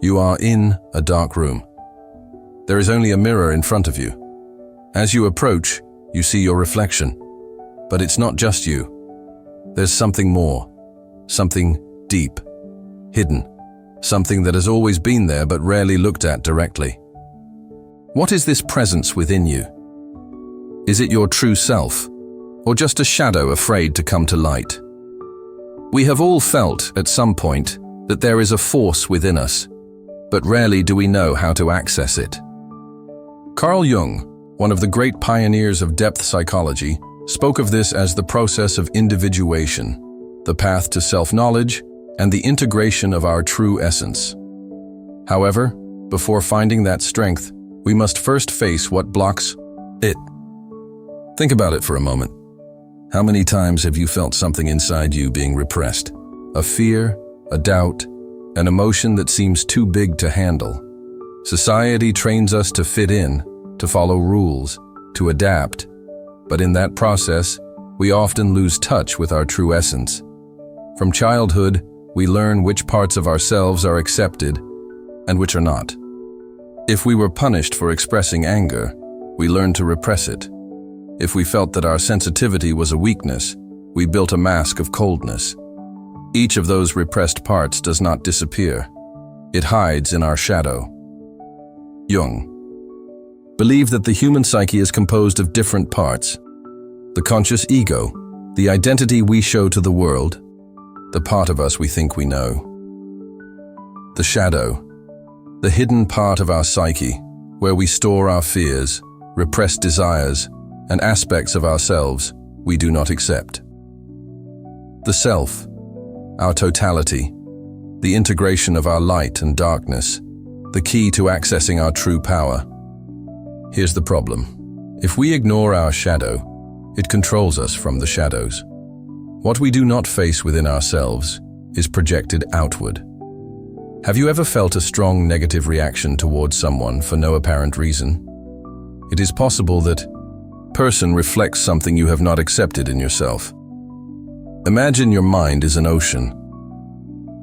You are in a dark room. There is only a mirror in front of you. As you approach, you see your reflection. But it's not just you. There's something more, something deep, hidden, something that has always been there but rarely looked at directly. What is this presence within you? Is it your true self, or just a shadow afraid to come to light? We have all felt, at some point, that there is a force within us, but rarely do we know how to access it. Carl Jung, one of the great pioneers of depth psychology, spoke of this as the process of individuation, the path to self-knowledge, and the integration of our true essence. However, before finding that strength, we must first face what blocks it. Think about it for a moment. How many times have you felt something inside you being repressed? A fear, a doubt, an emotion that seems too big to handle. Society trains us to fit in, to follow rules, to adapt. But in that process, we often lose touch with our true essence. From childhood, we learn which parts of ourselves are accepted and which are not. If we were punished for expressing anger, we learned to repress it. If we felt that our sensitivity was a weakness, we built a mask of coldness. Each of those repressed parts does not disappear. It hides in our shadow. Jung believed that the human psyche is composed of different parts. The conscious ego, the identity we show to the world, the part of us we think we know. The shadow, the hidden part of our psyche, where we store our fears, repressed desires, and aspects of ourselves we do not accept. The self, our totality, the integration of our light and darkness, the key to accessing our true power. Here's the problem. If we ignore our shadow, it controls us from the shadows. What we do not face within ourselves is projected outward. Have you ever felt a strong negative reaction towards someone for no apparent reason? It is possible that person reflects something you have not accepted in yourself. Imagine your mind is an ocean.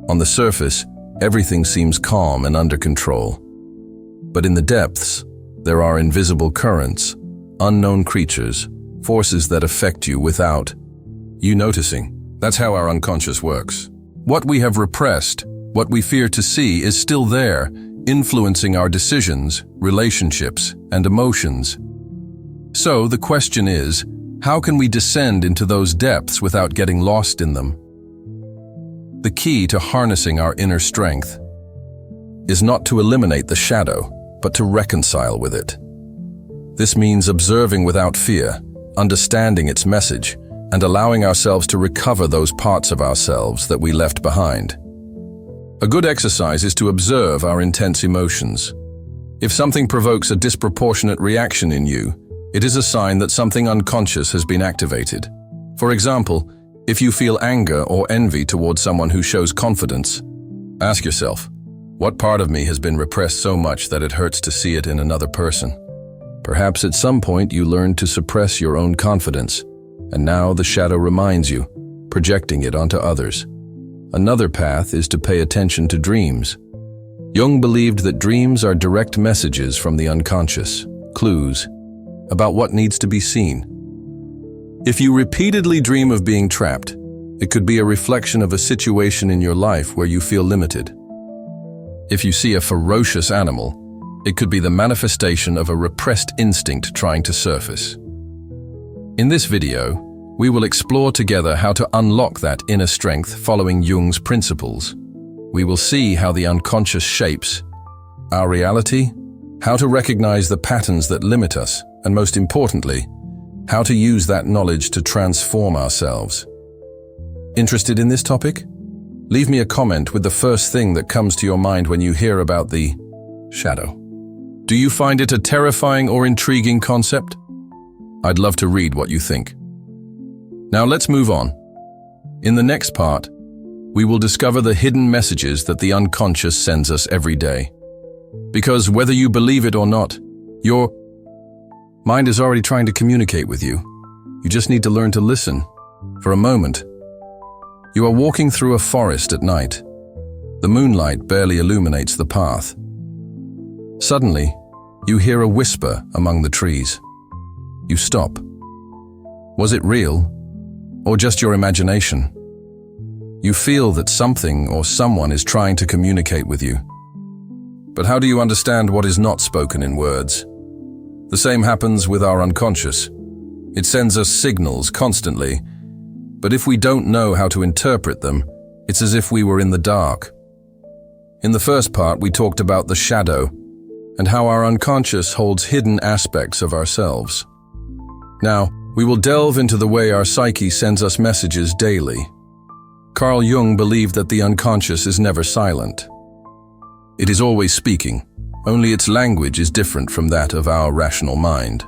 On the surface, everything seems calm and under control. But in the depths, there are invisible currents, unknown creatures, forces that affect you without you noticing. That's how our unconscious works. What we have repressed, what we fear to see, is still there, influencing our decisions, relationships, and emotions. So the question is, how can we descend into those depths without getting lost in them? The key to harnessing our inner strength is not to eliminate the shadow, but to reconcile with it. This means observing without fear, understanding its message, and allowing ourselves to recover those parts of ourselves that we left behind. A good exercise is to observe our intense emotions. If something provokes a disproportionate reaction in you, it is a sign that something unconscious has been activated. For example, if you feel anger or envy towards someone who shows confidence, ask yourself, what part of me has been repressed so much that it hurts to see it in another person? Perhaps at some point you learned to suppress your own confidence, and now the shadow reminds you, projecting it onto others. Another path is to pay attention to dreams. Jung believed that dreams are direct messages from the unconscious, clues about what needs to be seen. If you repeatedly dream of being trapped, it could be a reflection of a situation in your life where you feel limited. If you see a ferocious animal, it could be the manifestation of a repressed instinct trying to surface. In this video, we will explore together how to unlock that inner strength following Jung's principles. We will see how the unconscious shapes our reality, how to recognize the patterns that limit us, and most importantly, how to use that knowledge to transform ourselves. Interested in this topic? Leave me a comment with the first thing that comes to your mind when you hear about the shadow. Do you find it a terrifying or intriguing concept? I'd love to read what you think. Now let's move on. In the next part, we will discover the hidden messages that the unconscious sends us every day. Because whether you believe it or not, your mind is already trying to communicate with you. You just need to learn to listen. For a moment, you are walking through a forest at night. The moonlight barely illuminates the path. Suddenly, you hear a whisper among the trees. You stop. Was it real, or just your imagination? You feel that something or someone is trying to communicate with you. But how do you understand what is not spoken in words? The same happens with our unconscious. It sends us signals constantly, but if we don't know how to interpret them, it's as if we were in the dark. In the first part, we talked about the shadow and how our unconscious holds hidden aspects of ourselves. Now, we will delve into the way our psyche sends us messages daily. Carl Jung believed that the unconscious is never silent. It is always speaking, only its language is different from that of our rational mind.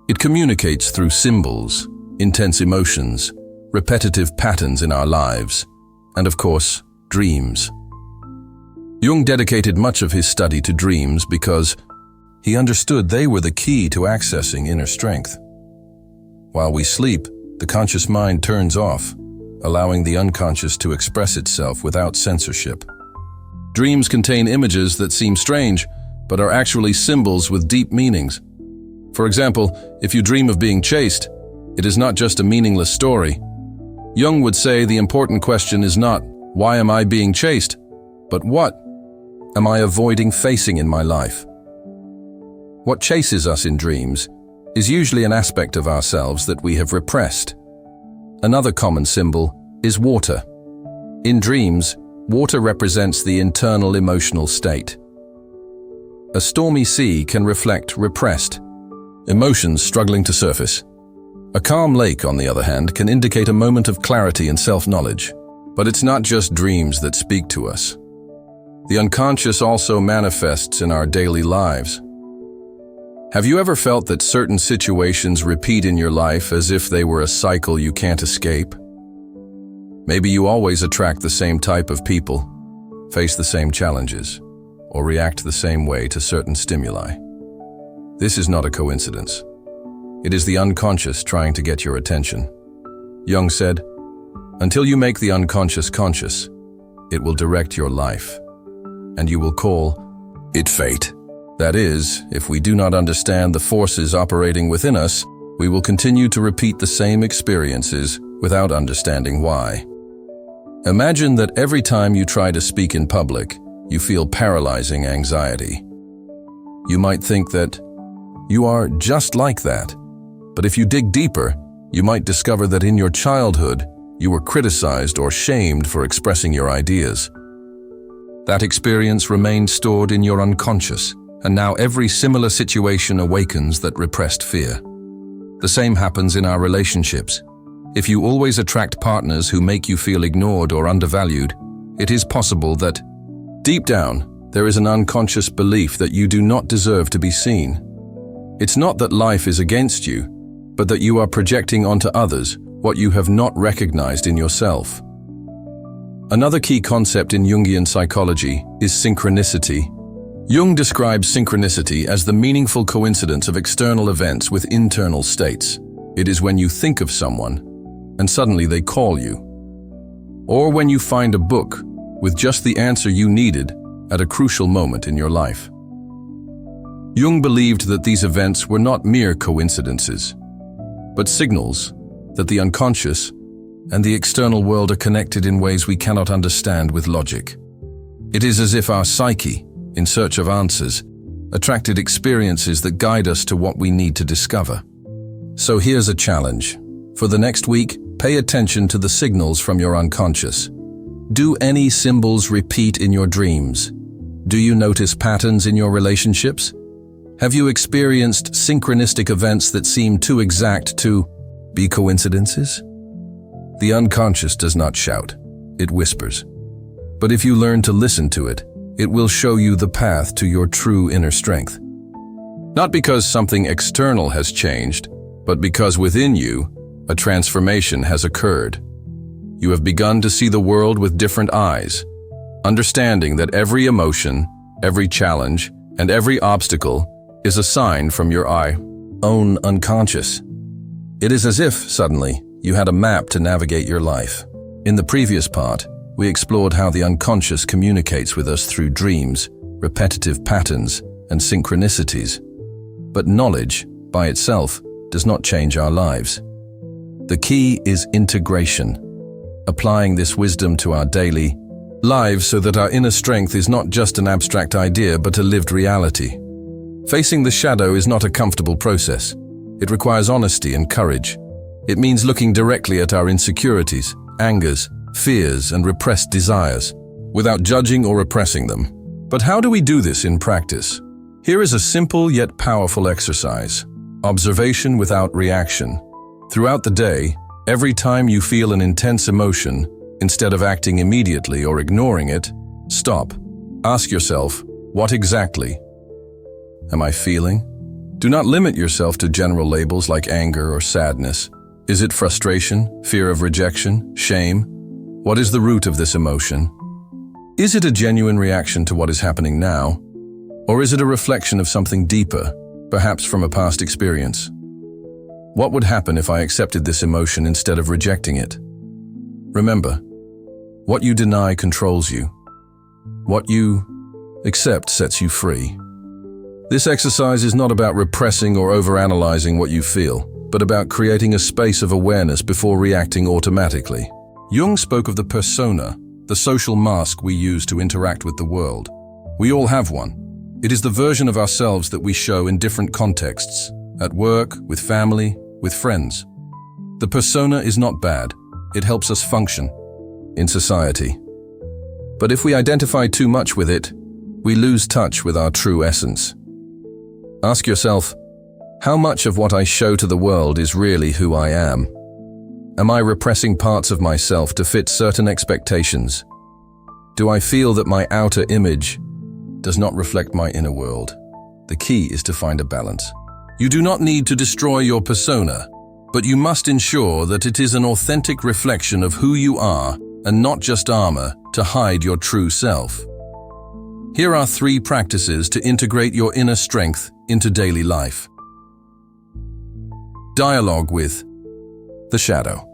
It communicates through symbols, intense emotions, repetitive patterns in our lives, and of course, dreams. Jung dedicated much of his study to dreams because he understood they were the key to accessing inner strength. While we sleep, the conscious mind turns off, allowing the unconscious to express itself without censorship. Dreams contain images that seem strange, but are actually symbols with deep meanings. For example, if you dream of being chased, it is not just a meaningless story. Jung would say the important question is not, why am I being chased, but what am I avoiding facing in my life? What chases us in dreams is usually an aspect of ourselves that we have repressed. Another common symbol is water. In dreams, water represents the internal emotional state. A stormy sea can reflect repressed emotions struggling to surface. A calm lake, on the other hand, can indicate a moment of clarity and self-knowledge. But it's not just dreams that speak to us. The unconscious also manifests in our daily lives. Have you ever felt that certain situations repeat in your life as if they were a cycle you can't escape? Maybe you always attract the same type of people, face the same challenges, or react the same way to certain stimuli. This is not a coincidence. It is the unconscious trying to get your attention. Jung said, "Until you make the unconscious conscious, it will direct your life, and you will call it fate." That is, if we do not understand the forces operating within us, we will continue to repeat the same experiences without understanding why. Imagine that every time you try to speak in public, you feel paralyzing anxiety. You might think that you are just like that, but if you dig deeper, you might discover that in your childhood, you were criticized or shamed for expressing your ideas. That experience remained stored in your unconscious, and now every similar situation awakens that repressed fear. The same happens in our relationships. If you always attract partners who make you feel ignored or undervalued, it is possible that, deep down, there is an unconscious belief that you do not deserve to be seen. It's not that life is against you, but that you are projecting onto others what you have not recognized in yourself. Another key concept in Jungian psychology is synchronicity. Jung describes synchronicity as the meaningful coincidence of external events with internal states. It is when you think of someone, and suddenly they call you. Or when you find a book with just the answer you needed at a crucial moment in your life. Jung believed that these events were not mere coincidences, but signals that the unconscious and the external world are connected in ways we cannot understand with logic. It is as if our psyche, in search of answers, attracted experiences that guide us to what we need to discover. So here's a challenge. For the next week, pay attention to the signals from your unconscious. Do any symbols repeat in your dreams? Do you notice patterns in your relationships? Have you experienced synchronistic events that seem too exact to be coincidences? The unconscious does not shout, it whispers. But if you learn to listen to it, it will show you the path to your true inner strength. Not because something external has changed, but because within you, a transformation has occurred. You have begun to see the world with different eyes, understanding that every emotion, every challenge, and every obstacle is a sign from your own unconscious. It is as if, suddenly, you had a map to navigate your life. In the previous part, we explored how the unconscious communicates with us through dreams, repetitive patterns, and synchronicities. But knowledge, by itself, does not change our lives. The key is integration, applying this wisdom to our daily lives so that our inner strength is not just an abstract idea but a lived reality. Facing the shadow is not a comfortable process. It requires honesty and courage. It means looking directly at our insecurities, angers, fears, and repressed desires, without judging or repressing them. But how do we do this in practice? Here is a simple yet powerful exercise: observation without reaction. Throughout the day, every time you feel an intense emotion, instead of acting immediately or ignoring it, stop. Ask yourself, what exactly am I feeling? Do not limit yourself to general labels like anger or sadness. Is it frustration, fear of rejection, shame? What is the root of this emotion? Is it a genuine reaction to what is happening now? Or is it a reflection of something deeper, perhaps from a past experience? What would happen if I accepted this emotion instead of rejecting it? Remember, what you deny controls you. What you accept sets you free. This exercise is not about repressing or overanalyzing what you feel, but about creating a space of awareness before reacting automatically. Jung spoke of the persona, the social mask we use to interact with the world. We all have one. It is the version of ourselves that we show in different contexts, at work, with family, with friends. The persona is not bad. It helps us function in society. But if we identify too much with it, we lose touch with our true essence. Ask yourself, how much of what I show to the world is really who I am? Am I repressing parts of myself to fit certain expectations? Do I feel that my outer image does not reflect my inner world? The key is to find a balance. You do not need to destroy your persona, but you must ensure that it is an authentic reflection of who you are and not just armor to hide your true self. Here are 3 practices to integrate your inner strength into daily life. Dialogue with the shadow.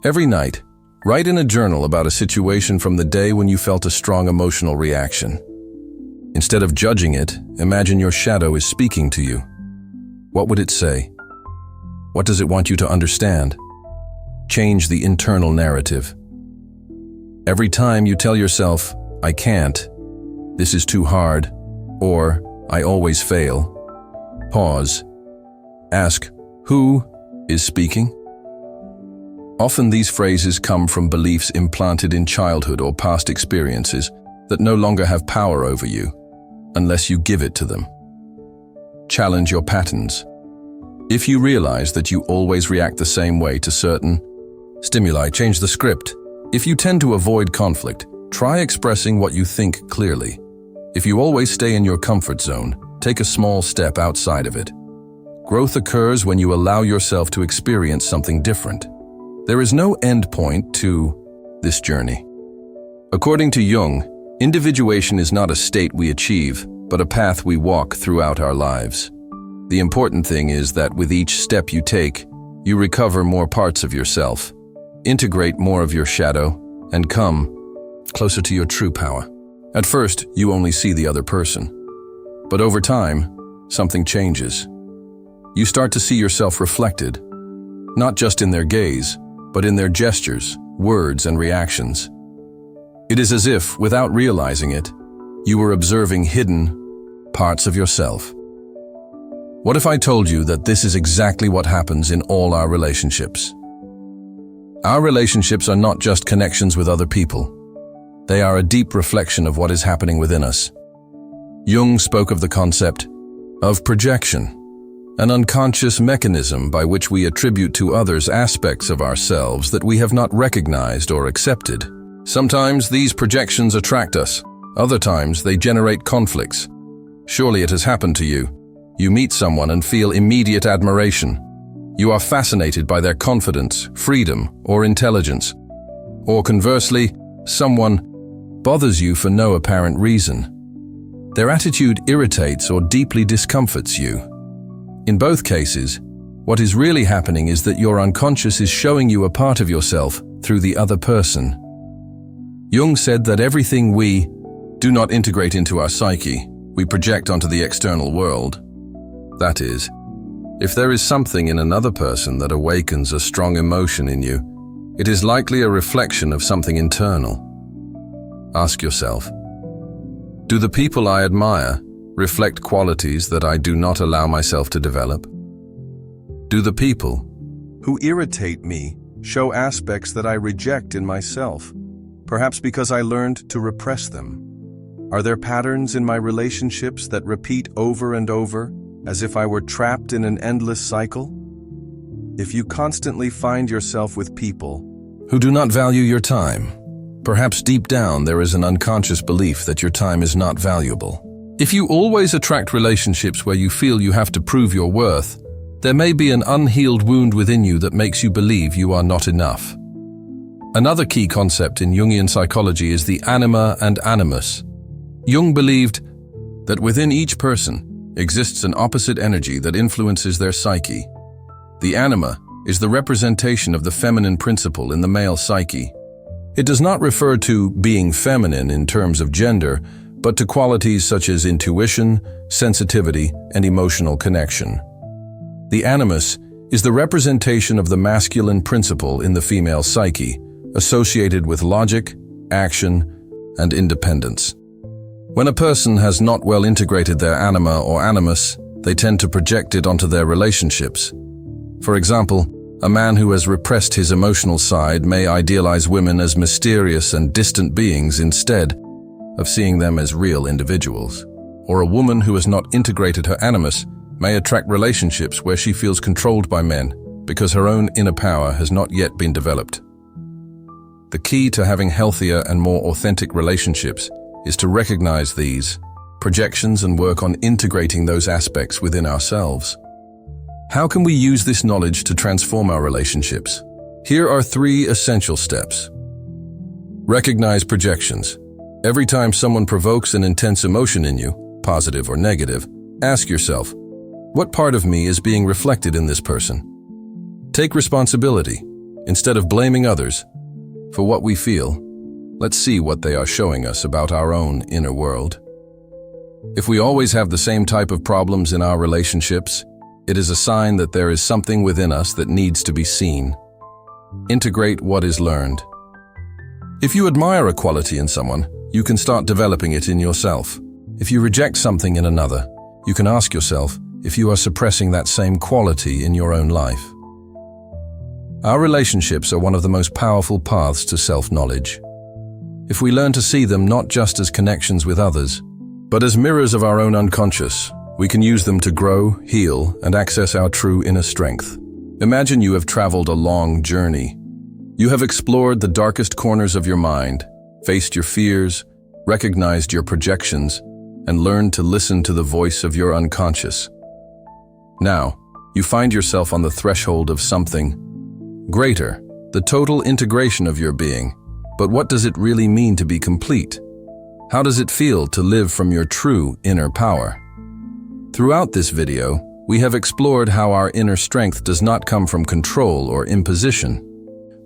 Every night, write in a journal about a situation from the day when you felt a strong emotional reaction. Instead of judging it, imagine your shadow is speaking to you. What would it say? What does it want you to understand? Change the internal narrative. Every time you tell yourself, I can't, this is too hard, or I always fail, pause. Ask, who is speaking? Often these phrases come from beliefs implanted in childhood or past experiences that no longer have power over you, unless you give it to them. Challenge your patterns. If you realize that you always react the same way to certain stimuli, change the script. If you tend to avoid conflict, try expressing what you think clearly. If you always stay in your comfort zone, take a small step outside of it. Growth occurs when you allow yourself to experience something different. There is no end point to this journey. According to Jung, individuation is not a state we achieve, but a path we walk throughout our lives. The important thing is that with each step you take, you recover more parts of yourself, integrate more of your shadow, and come closer to your true power. At first, you only see the other person. But over time, something changes. You start to see yourself reflected, not just in their gaze, but in their gestures, words, and reactions. It is as if, without realizing it, you were observing hidden parts of yourself. What if I told you that this is exactly what happens in all our relationships? Our relationships are not just connections with other people. They are a deep reflection of what is happening within us. Jung spoke of the concept of projection, an unconscious mechanism by which we attribute to others aspects of ourselves that we have not recognized or accepted. Sometimes these projections attract us, other times they generate conflicts. Surely it has happened to you. You meet someone and feel immediate admiration. You are fascinated by their confidence, freedom, or intelligence. Or conversely, someone bothers you for no apparent reason. Their attitude irritates or deeply discomforts you. In both cases, what is really happening is that your unconscious is showing you a part of yourself through the other person. Jung said that everything we do not integrate into our psyche, we project onto the external world. That is, if there is something in another person that awakens a strong emotion in you, it is likely a reflection of something internal. Ask yourself, do the people I admire reflect qualities that I do not allow myself to develop? Do the people who irritate me show aspects that I reject in myself, perhaps because I learned to repress them? Are there patterns in my relationships that repeat over and over, as if I were trapped in an endless cycle? If you constantly find yourself with people who do not value your time, perhaps deep down there is an unconscious belief that your time is not valuable. If you always attract relationships where you feel you have to prove your worth, there may be an unhealed wound within you that makes you believe you are not enough. Another key concept in Jungian psychology is the anima and animus. Jung believed that within each person exists an opposite energy that influences their psyche. The anima is the representation of the feminine principle in the male psyche. It does not refer to being feminine in terms of gender, but to qualities such as intuition, sensitivity, and emotional connection. The animus is the representation of the masculine principle in the female psyche, associated with logic, action, and independence. When a person has not well integrated their anima or animus, they tend to project it onto their relationships. For example, a man who has repressed his emotional side may idealize women as mysterious and distant beings instead of seeing them as real individuals. Or a woman who has not integrated her animus may attract relationships where she feels controlled by men because her own inner power has not yet been developed. The key to having healthier and more authentic relationships is to recognize these projections and work on integrating those aspects within ourselves. How can we use this knowledge to transform our relationships? Here are 3 essential steps. Recognize projections. Every time someone provokes an intense emotion in you, positive or negative, ask yourself, what part of me is being reflected in this person? Take responsibility. Instead of blaming others for what we feel, let's see what they are showing us about our own inner world. If we always have the same type of problems in our relationships, it is a sign that there is something within us that needs to be seen. Integrate what is learned. If you admire a quality in someone, you can start developing it in yourself. If you reject something in another, you can ask yourself if you are suppressing that same quality in your own life. Our relationships are one of the most powerful paths to self-knowledge. If we learn to see them not just as connections with others, but as mirrors of our own unconscious, we can use them to grow, heal, and access our true inner strength. Imagine you have traveled a long journey. You have explored the darkest corners of your mind, faced your fears, recognized your projections, and learned to listen to the voice of your unconscious. Now, you find yourself on the threshold of something greater, the total integration of your being. But what does it really mean to be complete? How does it feel to live from your true inner power? Throughout this video, we have explored how our inner strength does not come from control or imposition,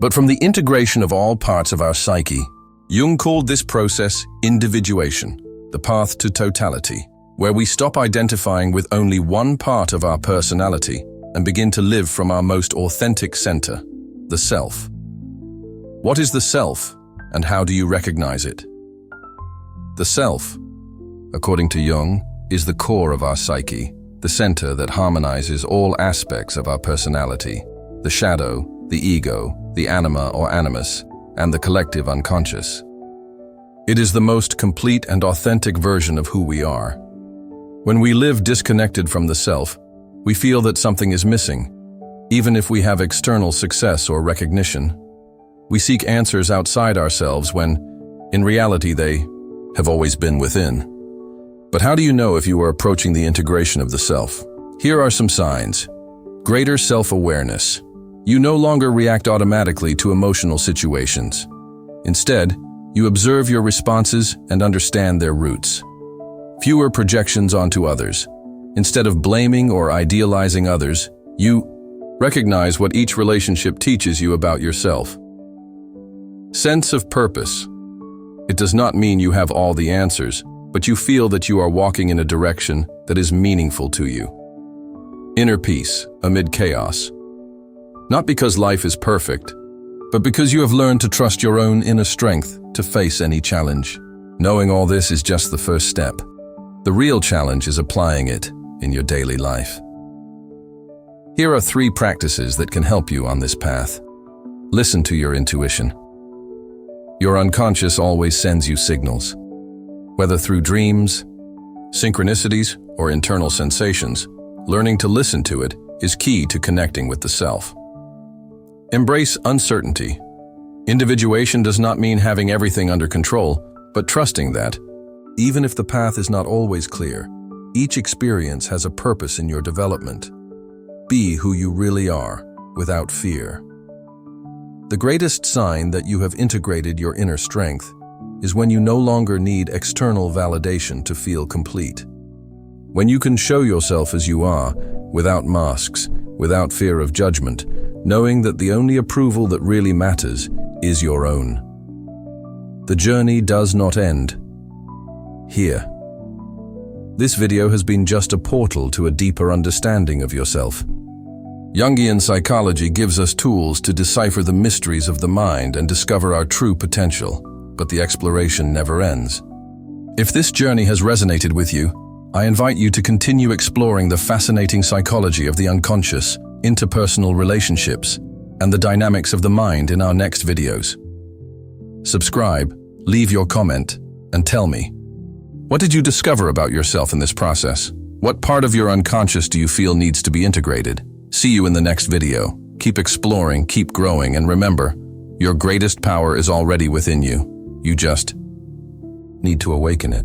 but from the integration of all parts of our psyche. Jung called this process individuation, the path to totality, where we stop identifying with only one part of our personality and begin to live from our most authentic center, the self. What is the self, and how do you recognize it? The self, according to Jung, is the core of our psyche, the center that harmonizes all aspects of our personality, the shadow, the ego, the anima or animus, and the collective unconscious. It is the most complete and authentic version of who we are. When we live disconnected from the self, we feel that something is missing, even if we have external success or recognition. We seek answers outside ourselves when, in reality, they have always been within. But how do you know if you are approaching the integration of the self? Here are some signs. Greater self-awareness. You no longer react automatically to emotional situations. Instead, you observe your responses and understand their roots. Fewer projections onto others. Instead of blaming or idealizing others, you recognize what each relationship teaches you about yourself. Sense of purpose. does not mean you have all the answers, but you feel that you are walking in a direction that is meaningful to you. Inner peace amid chaos. Not because life is perfect, but because you have learned to trust your own inner strength to face any challenge. Knowing all this is just the first step. The real challenge is applying it in your daily life. Here are 3 practices that can help you on this path. Listen to your intuition. Your unconscious always sends you signals. Whether through dreams, synchronicities, or internal sensations, learning to listen to it is key to connecting with the self. Embrace uncertainty. Individuation does not mean having everything under control, but trusting that, even if the path is not always clear, each experience has a purpose in your development. Be who you really are, without fear. The greatest sign that you have integrated your inner strength is when you no longer need external validation to feel complete. When you can show yourself as you are, without masks, without fear of judgment, knowing that the only approval that really matters is your own. The journey does not end here. This video has been just a portal to a deeper understanding of yourself. Jungian psychology gives us tools to decipher the mysteries of the mind and discover our true potential, but the exploration never ends. If this journey has resonated with you, I invite you to continue exploring the fascinating psychology of the unconscious, interpersonal relationships, and the dynamics of the mind in our next videos. Subscribe, leave your comment, and tell me, what did you discover about yourself in this process? What part of your unconscious do you feel needs to be integrated? See you in the next video. Keep exploring, keep growing, and remember, your greatest power is already within you. You just need to awaken it.